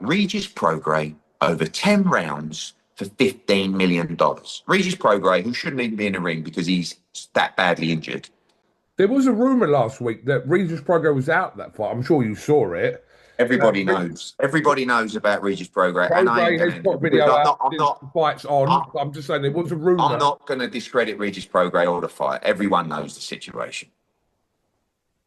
Regis Prograis over 10 rounds for $15 million. Regis Prograis, who shouldn't even be in the ring because he's that badly injured. There was a rumor last week that Regis Prograis was out that fight. I'm sure you saw it. Everybody knows. Everybody knows about Regis Prograis, and I ain't Prograis going has to put a because video I'm out not. I'm since not. the fight's on. I'm just saying there was a rumor. I'm not going to discredit Regis Prograis or the fight. Everyone knows the situation.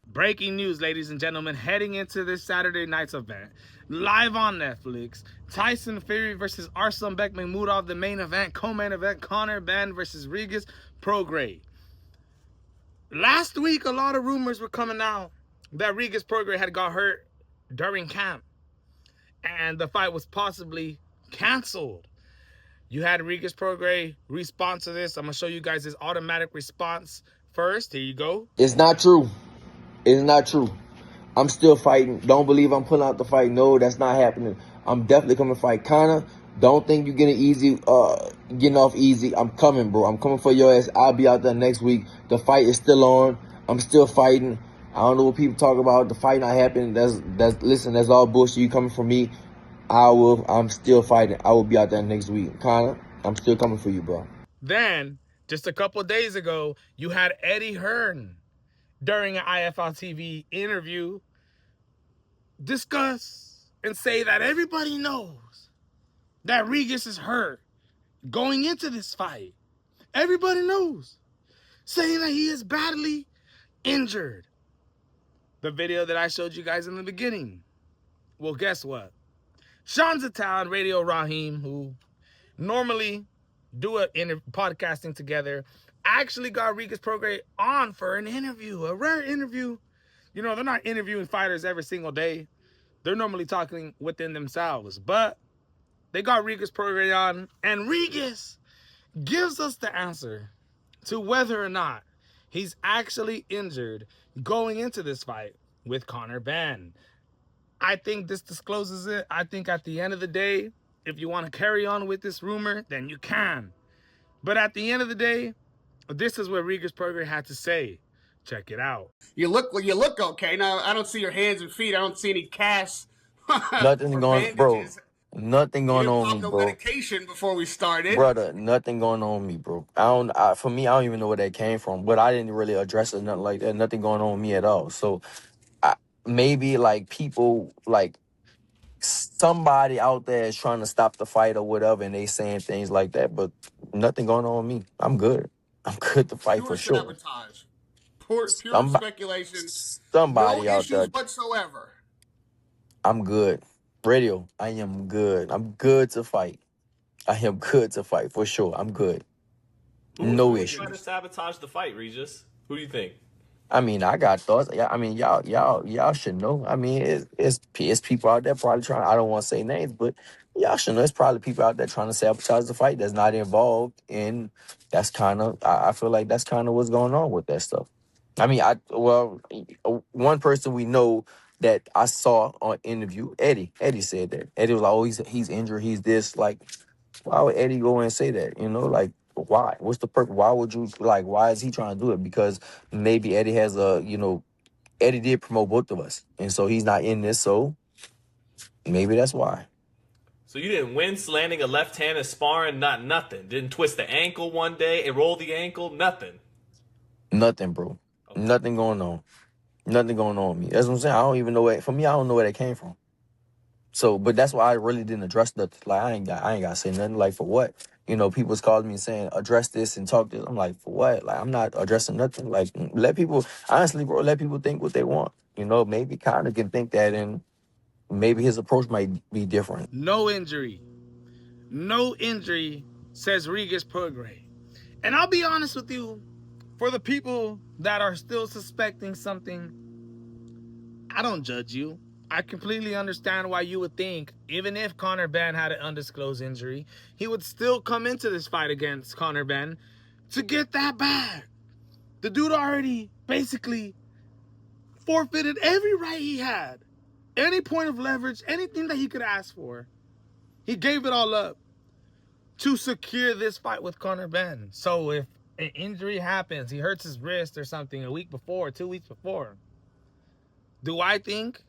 Breaking news, ladies and gentlemen, heading into this Saturday night's event, live on Netflix, Tyson Fury versus Arslanbek Mahmudov, the main event, co-main event, Conor Benn versus Regis Prograis. Last week, a lot of rumors were coming out that Regis Prograis had got hurt during camp, and the fight was possibly canceled. You had Regis Prograis respond to this. I'm going to show you guys his automatic response first. Here you go. It's not true. It's not true. I'm still fighting. Don't believe I'm pulling out the fight. No, that's not happening. I'm definitely coming to fight Conor. Don't think you're getting off easy. I'm coming, bro. I'm coming for your ass. I'll be out there next week. The fight is still on. I'm still fighting. I don't know what people talk about. The fight not happening. Listen, that's all bullshit. You coming for me. I'm still fighting. I will be out there next week. Conor, I'm still coming for you, bro. Then, just a couple days ago, you had Eddie Hearn during an IFL TV interview discuss and say that everybody knows that Regis is hurt going into this fight. Everybody knows. Saying that he is badly injured. The video that I showed you guys in the beginning. Well, guess what? Shanzatown and Radio Raheem, who normally do a podcasting together, actually got Regis Prograis on for an interview, a rare interview. You know, they're not interviewing fighters every single day. They're normally talking within themselves. But they got Regis Prograis on, and Regis gives us the answer to whether or not he's actually injured going into this fight with Conor Benn. I think this discloses it. I think at the end of the day, if you want to carry on with this rumor, then you can. But at the end of the day, this is what Regis Prograis had to say. Check it out. You look okay. Now, I don't see your hands and feet. I don't see any casts. Nothing going, bro. Nothing going on me, no bro. medication before we started, Brother, nothing going on me, bro. For me, I don't even know where that came from, but I didn't really address it, nothing like that. Nothing going on with me at all. So, maybe like people, like somebody out there is trying to stop the fight or whatever, and they saying things like that, but nothing going on with me. I'm good. I'm good to fight for sure. Sabotage. Pure speculation. Somebody no out there. Whatsoever. I'm good. Radio, I am good. I'm good to fight. I am good to fight for sure. I'm good. No issue. Trying to sabotage the fight, Regis. Who do you think? I mean, I got thoughts. Yeah, I mean, y'all should know. I mean, it's people out there probably trying. I don't want to say names, but y'all should know. It's probably people out there trying to sabotage the fight that's not involved, and that's kind of. I feel like that's kind of what's going on with that stuff. I mean, one person we know that I saw on interview, Eddie. Eddie said that. Eddie was like, "Oh, he's injured. He's this." Like, why would Eddie go and say that? You know, like, why? What's the purpose? Why would you, like, why is he trying to do it? Because maybe Eddie has Eddie did promote both of us. And so he's not in this, so maybe that's why. So you didn't wince landing a left hand in sparring, nothing. Didn't twist the ankle one day and roll the ankle, nothing. Nothing, bro. Okay. Nothing going on. Nothing going on with me. That's what I'm saying. I don't even know for me, I don't know where that came from. So, but that's why I really didn't address nothing. Like, I ain't got to say nothing. Like, for what? You know, people's calling me and saying, address this and talk this. I'm like, for what? Like, I'm not addressing nothing. Like, honestly, bro, let people think what they want. You know, maybe Conor can think that, and maybe his approach might be different. No injury. No injury, says Regis Prograis. And I'll be honest with you, for the people that are still suspecting something, I don't judge you. I completely understand why you would think, even if Conor Benn had an undisclosed injury, he would still come into this fight against Conor Benn to get that bag. The dude already basically forfeited every right he had. Any point of leverage, anything that he could ask for. He gave it all up to secure this fight with Conor Benn. So if an injury happens, he hurts his wrist or something a week before, 2 weeks before, do I think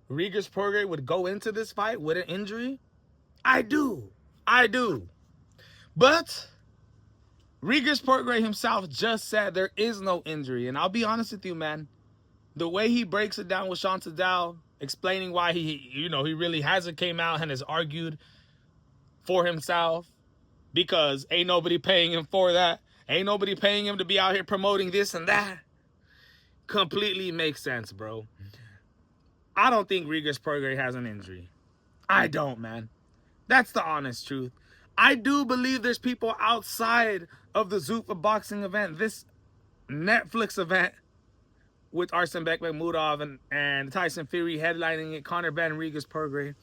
Regis Prograis would go into this fight with an injury? I do. I do. But Regis Prograis himself just said there is no injury. And I'll be honest with you, man. The way he breaks it down with Sean Tadal, explaining why he really hasn't came out and has argued for himself, because ain't nobody paying him for that. Ain't nobody paying him to be out here promoting this and that. Completely makes sense, bro. I don't think Regis Prograis has an injury. I don't, man. That's the honest truth. I do believe there's people outside of the Zuffa boxing event, this Netflix event with Arsen Bekmambetov and Tyson Fury headlining it, Conor Benn, Regis Prograis.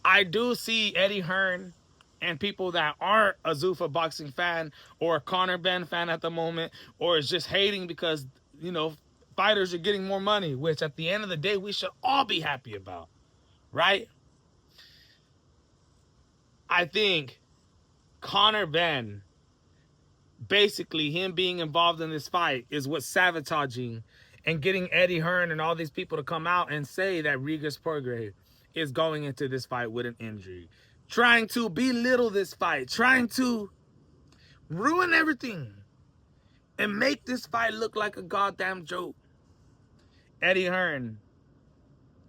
I do see Eddie Hearn and people that aren't a Zuffa boxing fan or a Conor Benn fan at the moment, or is just hating because, fighters are getting more money, which at the end of the day, we should all be happy about, right? I think Conor Benn, basically him being involved in this fight, is what's sabotaging and getting Eddie Hearn and all these people to come out and say that Regis Prograis is going into this fight with an injury. Trying to belittle this fight. Trying to ruin everything. And make this fight look like a goddamn joke. Eddie Hearn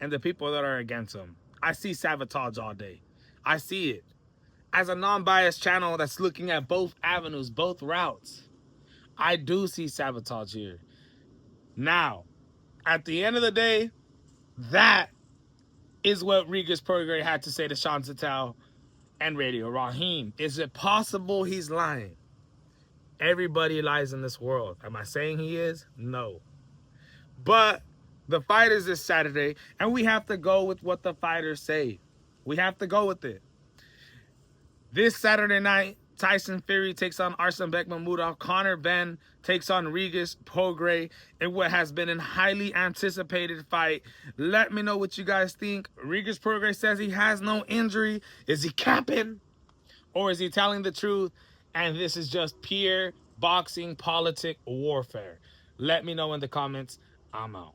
and the people that are against him. I see sabotage all day. I see it. As a non-biased channel that's looking at both avenues, both routes, I do see sabotage here. Now, at the end of the day, that is what Regis Prograis had to say to Sean Tadal and Radio Raheem. Is it possible he's lying? Everybody lies in this world. Am I saying he is? No. But the fight is this Saturday, and we have to go with what the fighters say. We have to go with it. This Saturday night, Tyson Fury takes on Arsen Bekmambetov. Conor Benn takes on Regis Prograis in what has been a highly anticipated fight. Let me know what you guys think. Regis Prograis says he has no injury. Is he capping? Or is he telling the truth? And this is just pure boxing, politic warfare. Let me know in the comments. I'm out.